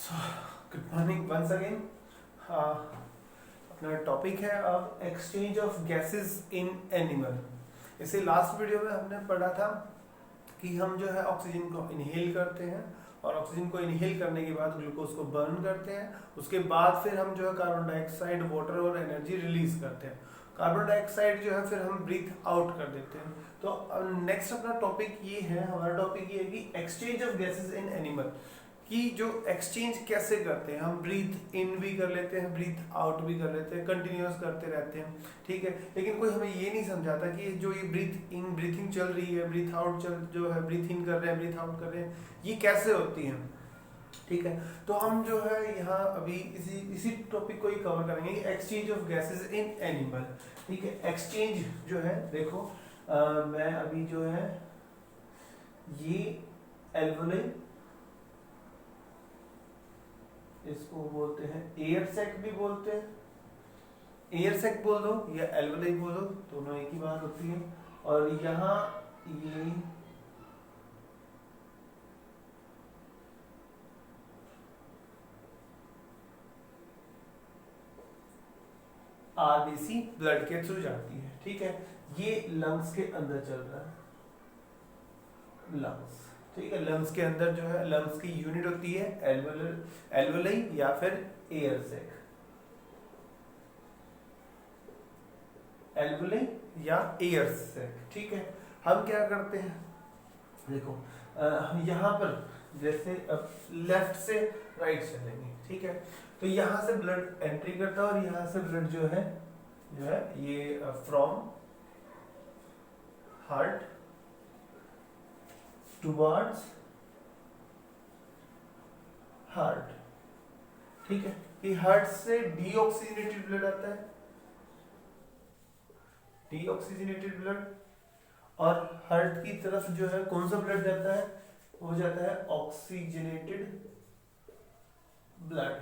सो good morning once again. अपना topic है अब exchange of gases in animal. इसे लास्ट वीडियो में हमने पढ़ा था कि हम जो है ऑक्सीजन को इनहेल करते हैं और ऑक्सीजन को इनहेल करने के बाद ग्लूकोज को बर्न करते हैं। उसके बाद फिर हम जो है कार्बन डाइऑक्साइड, वाटर और एनर्जी रिलीज करते हैं। कार्बन डाइऑक्साइड जो है फिर हम ब्रीथ आउट कर देते हैं। तो नेक्स्ट अपना टॉपिक ये है, हमारा टॉपिक ये है कि exchange of gases in animal, कि जो एक्सचेंज कैसे करते हैं। हम ब्रीथ इन भी कर लेते हैं, ब्रीथ आउट भी कर लेते हैं, कंटिन्यूअस करते रहते हैं, ठीक है। लेकिन कोई हमें ये नहीं समझाता कि जो ये ब्रीथिंग चल रही है, ब्रीथ आउट जो है, ब्रीथ इन कर रहे हैं, ब्रीथ आउट कर रहे हैं, ये कैसे होती है, ठीक है। तो हम जो है यहाँ अभी इसी टॉपिक को ही कवर करेंगे, exchange of gases in animal, ठीक है। एक्सचेंज जो है, देखो मैं अभी जो है ये एल्वोलाई, इसको बोलते हैं एयर सैक भी बोलते हैं, एयर सैक बोल दो या एल्वोलाई बोल दो, दोनों एक ही बात होती है। और यहाँ ये आरबीसी ब्लड के थ्रू जाती है, ठीक है। ये लंग्स के अंदर चल रहा है, लंग्स, ठीक है। लंग्स के अंदर जो है, लंग्स की यूनिट होती है एल्वोलाई या फिर एयर सैक, एल्वोलाई या एयर सैक, ठीक है। हम क्या करते हैं, देखो यहाँ पर जैसे अब लेफ्ट से राइट चलेंगे, ठीक है। तो यहाँ से ब्लड एंट्री करता है और यहाँ से ब्लड जो है ये फ्रॉम हार्ट टुवर्ड्स हार्ट, ठीक है। ये हार्ट से डीऑक्सीजनेटेड ब्लड आता है, डीऑक्सीजनेटेड ब्लड, और हार्ट की तरफ जो है कौन सा ब्लड जाता है, वो जाता है ऑक्सीजनेटेड ब्लड,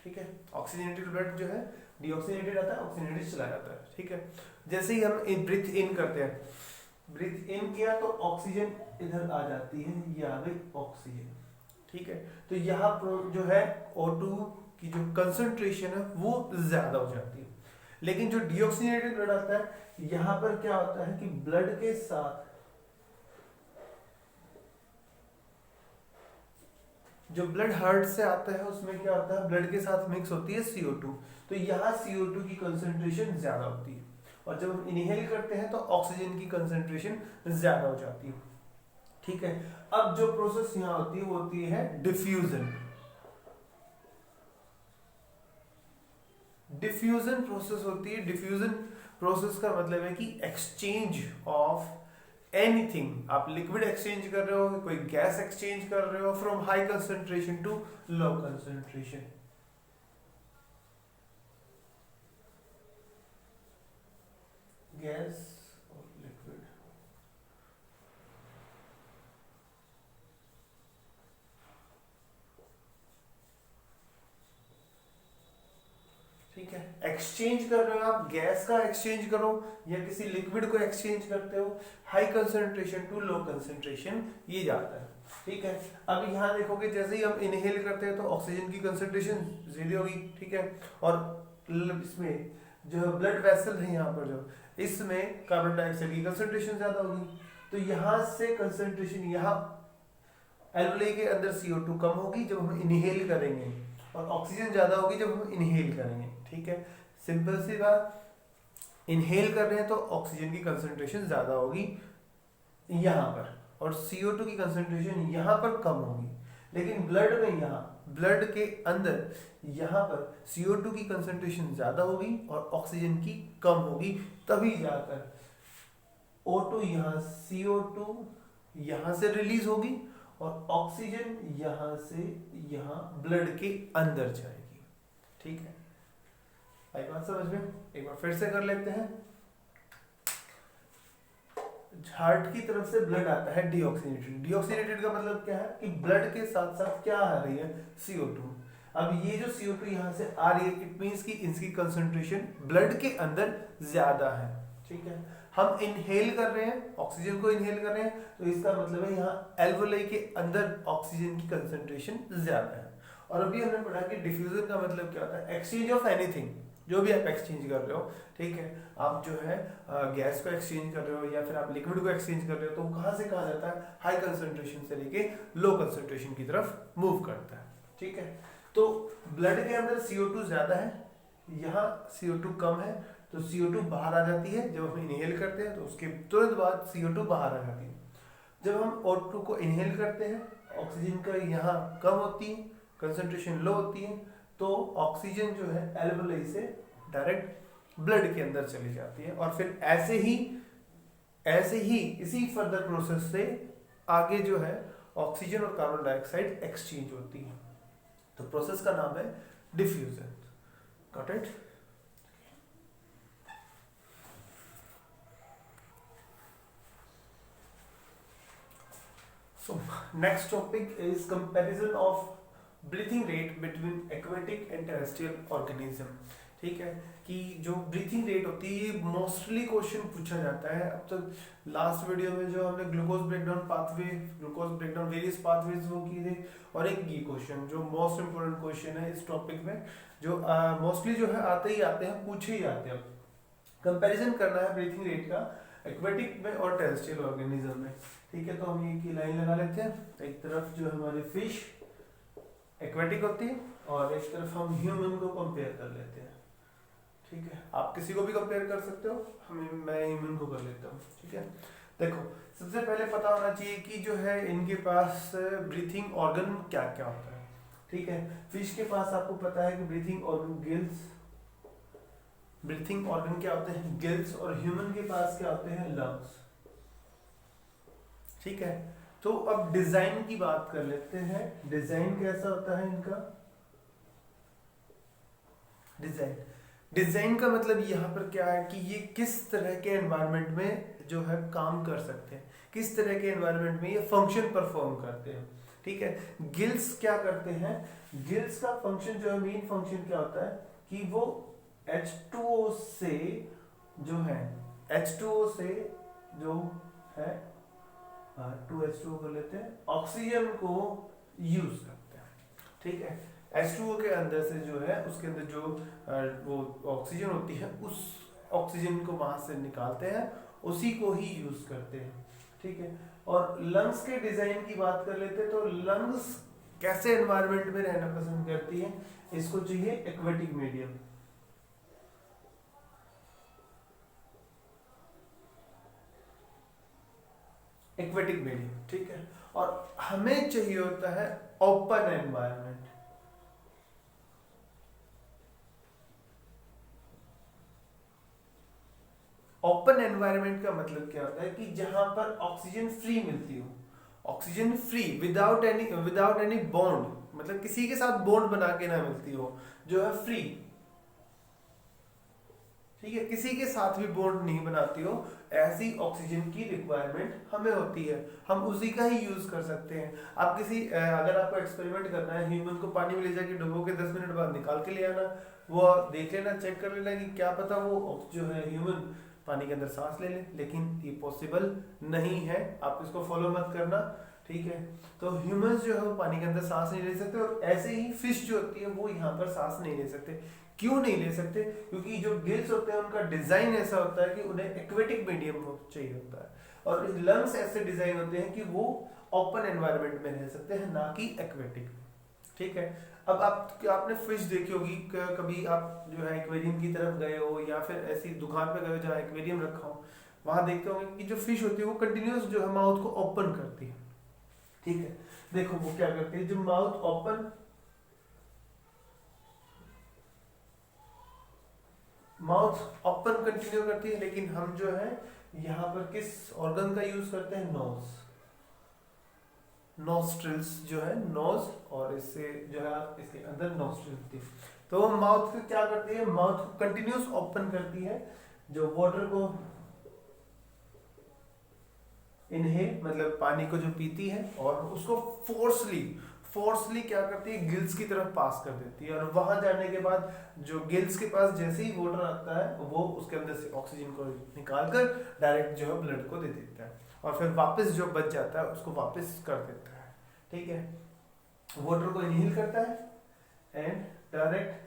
ठीक है। ऑक्सीजनेटेड ब्लड जो है, डीऑक्सीजनेटेड आता है, ऑक्सीजनेटेड चला जाता है, ठीक है। जैसे ही हम ब्रीथ इन करते हैं, ब्रीथ इन किया तो ऑक्सीजन इधर आ जाती है, ये आ गई ऑक्सीजन, ठीक है। तो यहाँ जो है O2 की जो कंसंट्रेशन है वो ज्यादा हो जाती है। लेकिन जो डीऑक्सीजनेटेड ब्लड आता है, यहाँ पर क्या होता है कि ब्लड के साथ जो ब्लड हार्ट से आता है उसमें क्या होता है, ब्लड के साथ मिक्स होती है CO2। तो यहाँ CO2 की कंसंट्रेशन ज्यादा होती है और जब हम इनहेल करते हैं तो ऑक्सीजन की कंसंट्रेशन ज्यादा हो जाती है, ठीक है। अब जो प्रोसेस यहाँ होती है वो होती है डिफ्यूजन। डिफ्यूजन प्रोसेस होती है। डिफ्यूजन प्रोसेस का मतलब है कि एक्सचेंज ऑफ एनीथिंग। आप लिक्विड एक्सचेंज कर रहे हो, कोई गैस एक्सचेंज कर रहे हो from high concentration to low concentration, gas और लिक्विड, ठीक है। एक्सचेंज कर रहे हो आप, गैस का एक्सचेंज करो या किसी लिक्विड को एक्सचेंज करते हो, high concentration to low concentration ये जाता है, ठीक है। अब यहाँ देखोगे जैसे ही हम इनहेल करते हैं तो ऑक्सीजन की कंसंट्रेशन ज्यादा होगी, ठीक है। और इसमें जो ब्लड वेसल है यहाँ पर, जो इसमें कार्बन डाइऑक्साइड की कंसंट्रेशन ज्यादा होगी। तो यहाँ से कंसंट्रेशन, यहाँ एल्वोलाई के अंदर CO2 कम होगी जब हम इनहेल करेंगे और ऑक्सीजन ज्यादा होगी जब हम इनहेल करेंगे, ठीक है। सिंपल सी बात, इनहेल कर रहे हैं तो ऑक्सीजन की कंसंट्रेशन ज्यादा होगी यहाँ पर और CO2 की कंसंट्रेशन यहाँ पर कम होगी। लेकिन ब्लड में, यहाँ ब्लड के अंदर यहाँ पर CO2 की कंसंट्रेशन ज्यादा होगी और ऑक्सीजन की कम होगी, तभी जाकर O2 यहाँ, CO2 यहाँ से रिलीज होगी और ऑक्सीजन यहाँ से यहाँ ब्लड के अंदर जाएगी, ठीक है। आई बात समझ में? एक बार फिर से कर लेते हैं। हार्ट की तरफ से ब्लड आता है डीऑक्सीनेटेड। डीऑक्सीनेटेड का मतलब क्या है कि ब्लड के साथ साथ क्या आ रही है, CO2। अब ये जो CO2 यहाँ से आ रही है, इट मींस कि इसकी कंसंट्रेशन ब्लड के अंदर ज्यादा है, ठीक है। हम इनहेल कर रहे हैं, ऑक्सीजन को इनहेल कर रहे हैं, तो इसका मतलब है यहाँ एल्वोलाई के अंदर ऑक्सीजन की कंसंट्रेशन ज्यादा है और अभी हमने पढ़ा कि डिफ्यूजन का मतलब क्या होता है, एक्सचेंज ऑफ एनीथिंग, जो भी आप एक्सचेंज कर रहे हो, ठीक है, आप जो है गैस को एक्सचेंज कर रहे हो या फिर आप लिक्विड को एक्सचेंज कर रहे हो, तो वो कहाँ से कहाँ जाता है, हाई कंसंट्रेशन से लेके लो कंसंट्रेशन की तरफ मूव करता है, ठीक है। तो ब्लड के अंदर CO2 ज्यादा है, यहाँ CO2 कम है, तो CO2 बाहर आ जाती है, जब हम इनहेल करते हैं तो उसके तुरंत बाद CO2 बाहर आ जाती है। जब हम O2 को इनहेल करते हैं, ऑक्सीजन का यहाँ कम होती है, कंसंट्रेशन लो होती है, तो ऑक्सीजन जो है एल्वेओली से डायरेक्ट ब्लड के अंदर चली जाती है, और फिर ऐसे ही इसी फर्दर प्रोसेस से आगे जो है ऑक्सीजन और कार्बन डाइऑक्साइड एक्सचेंज होती है। तो प्रोसेस का नाम है diffusion. Got it? So next topic is comparison of breathing rate between aquatic and terrestrial organism। ठीक है, कि जो ब्रीथिंग रेट होती है ये मोस्टली क्वेश्चन पूछा जाता है। अब तक लास्ट वीडियो में जो हमने ग्लूकोज ब्रेकडाउन वेरियस पाथवेज वो की थे, और एक ये क्वेश्चन जो मोस्ट इंपोर्टेंट क्वेश्चन है इस टॉपिक में, जो मोस्टली जो है आते ही आते हैं, पूछे ही आते हैं। कंपैरिजन करना है ब्रीथिंग रेट का एक्वेटिक में और टेरेस्ट्रियल ऑर्गेनिज्म में, ठीक है। तो हम ये की लाइन लगा लेते हैं, एक तरफ जो हमारी फिश एक्वेटिक होती है और एक तरफ हम ह्यूमन को कंपेयर कर लेते हैं, ठीक है। आप किसी को भी कंपेयर कर सकते हो, मैं ह्यूमन को कर लेता हूँ, ठीक है। देखो, सबसे पहले पता होना चाहिए कि जो है इनके पास ब्रीथिंग ऑर्गन क्या क्या होता है, ठीक है। फिश के पास आपको पता है कि breathing organ gills, breathing organ क्या होते हैं, गिल्स, और ह्यूमन के पास क्या होते हैं, लंग्स, ठीक है। तो अब डिजाइन की बात कर लेते हैं, डिजाइन कैसा होता है इनका। डिजाइन का मतलब यहाँ पर क्या है कि ये किस तरह के एनवायरनमेंट में जो है काम कर सकते हैं, किस तरह के एनवायरनमेंट में ये फंक्शन परफॉर्म करते हैं, ठीक है। गिल्स क्या करते हैं, गिल्स का फंक्शन जो है, मेन फंक्शन क्या होता है कि वो H2O से जो है, H2O से जो है 2H2O कर लेते हैं, ऑक्सीजन को यूज करते हैं, ठीक है। H2O के अंदर से जो है उसके अंदर जो वो ऑक्सीजन होती है, उस ऑक्सीजन को वहां से निकालते हैं, उसी को ही यूज करते हैं, ठीक है। और लंग्स के डिजाइन की बात कर लेते हैं, तो लंग्स कैसे एनवायरनमेंट में रहना पसंद करती है, इसको चाहिए एक्वेटिक मीडियम, एक्वेटिक मीडियम, ठीक है। और हमें चाहिए होता है ओपन एनवायरनमेंट। ओपन एनवायरनमेंट का मतलब क्या होता है कि जहां पर ऑक्सीजन फ्री मिलती हो, oxygen free without any bond, मतलब किसी के साथ बॉन्ड बना के ना मिलती हो, जो है फ्री, ठीक है, किसी के साथ भी बॉन्ड नहीं बनाती हो, ऐसी ऑक्सीजन की रिक्वायरमेंट हमें होती है, हम उसी का ही यूज कर सकते हैं। आप अगर आपको एक्सपेरिमेंट करना है, ह्यूमन को पानी में ले जाके डुबो के 10 मिनट बाद निकाल के ले आना, वो देख लेना, चेक कर लेना कि क्या पता वो जो है ह्यूमन पानी के अंदर सांस ले ले, लेकिन ये पॉसिबल नहीं है, आप इसको फॉलो मत करना, ठीक है। तो ह्यूमंस जो है वो पानी के अंदर सांस नहीं ले सकते, और ऐसे ही फिश जो होती है वो यहाँ पर सांस नहीं ले सकते। क्यों नहीं ले सकते? क्योंकि जो गिल्स होते हैं उनका डिजाइन ऐसा होता है कि उन्हें एक्वेटिक मीडियम चाहिए होता है, और लंग्स ऐसे डिजाइन होते हैं कि वो ओपन एनवायरनमेंट में रह सकते हैं, ना कि एक्वेटिक, ठीक है। अब आपने फिश देखी होगी, कभी आप जो है एक्वेरियम की तरफ गए हो या फिर ऐसी दुकान पे गए हो जहाँ एक्वेरियम रखा हो, वहां देखते होंगे कि जो फिश होती है वो कंटिन्यूस जो है माउथ को ओपन करती है, ठीक है। देखो वो क्या करती है, जो माउथ ओपन कंटिन्यू करती है, लेकिन हम जो है यहाँ पर किस ऑर्गन का यूज करते हैं, नोस्ट्रिल्स जो है, नोज, और इससे जो है इसके अंदर नोस्ट्रिल होती है, तो माउथ को क्या करती है, माउथ को कंटिन्यूस ओपन करती है, जो वाटर को इनहेल मतलब पानी को जो पीती है, और उसको फोर्सली क्या करती है, गिल्स की तरफ पास कर देती है, और वहां जाने के बाद जो गिल्स के पास जैसे ही वाटर आता है, वो उसके अंदर से ऑक्सीजन को निकालकर डायरेक्ट जो है ब्लड को दे देता है, और फिर वापस जो बच जाता है उसको वापस कर देता है, ठीक है। वाटर को इनहेल करता है, एंड डायरेक्ट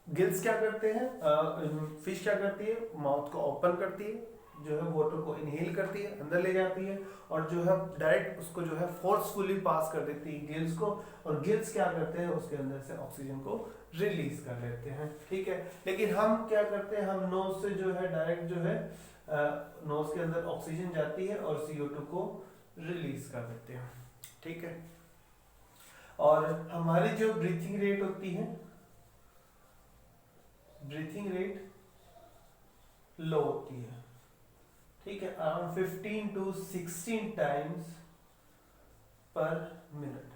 गिल्स क्या करते हैं, फिश क्या करती है, माउथ को ओपन करती है, जो है वाटर को इनहेल करती है, अंदर ले जाती है, और जो है डायरेक्ट उसको जो है फोर्सफुली पास कर देती है गिल्स को, और गिल्स क्या करते हैं, उसके अंदर से ऑक्सीजन को रिलीज कर लेते हैं। ठीक है, लेकिन हम क्या करते हैं, हम नोज से जो है डायरेक्ट जो है नोज के अंदर ऑक्सीजन जाती है और CO2 को रिलीज कर देते हैं। ठीक है, और हमारी जो ब्रीथिंग रेट होती है, ब्रीथिंग रेट लो होती है। ठीक है, अराउंड 15 to 16 टाइम्स पर मिनट,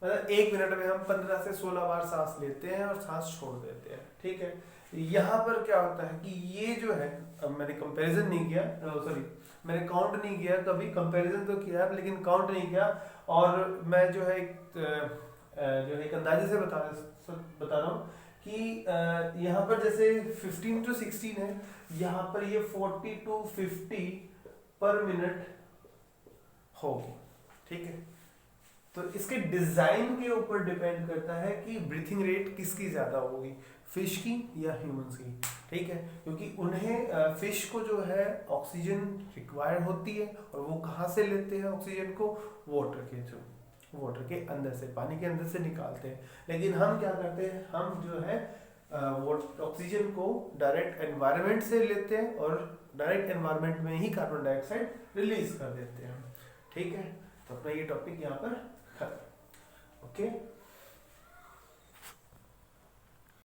मतलब 1 मिनट में हम 15 से 16 बार सांस लेते हैं और सांस छोड़ देते हैं। ठीक है, यहाँ पर क्या होता है कि ये जो है, अब मैंने कंपैरिजन नहीं किया, सॉरी मैंने काउंट नहीं किया, कभी कंपैरिजन तो किया लेकिन काउंट नहीं किया, और मैं जो है एक अंदाजे से बता रहा हूँ कि यहाँ पर जैसे 15 to 16 है, यहाँ पर ये 40 to 50 पर मिनट होगी। ठीक है, तो इसके डिजाइन के ऊपर डिपेंड करता है कि ब्रीथिंग रेट किसकी ज्यादा होगी, फिश की या ह्यूमंस की। ठीक है, क्योंकि उन्हें फिश को जो है ऑक्सीजन रिक्वायर्ड होती है, और वो कहाँ से लेते हैं ऑक्सीजन को, वाटर के थ्रू, वाटर के अंदर से, पानी के अंदर से निकालते हैं। लेकिन हम क्या करते हैं, हम जो है वो ऑक्सीजन को डायरेक्ट एनवायरनमेंट से लेते हैं और डायरेक्ट एनवायरनमेंट में ही कार्बन डाइऑक्साइड रिलीज कर देते हैं। ठीक है, तो अपना ये टॉपिक यहाँ पर खत्म। ओके।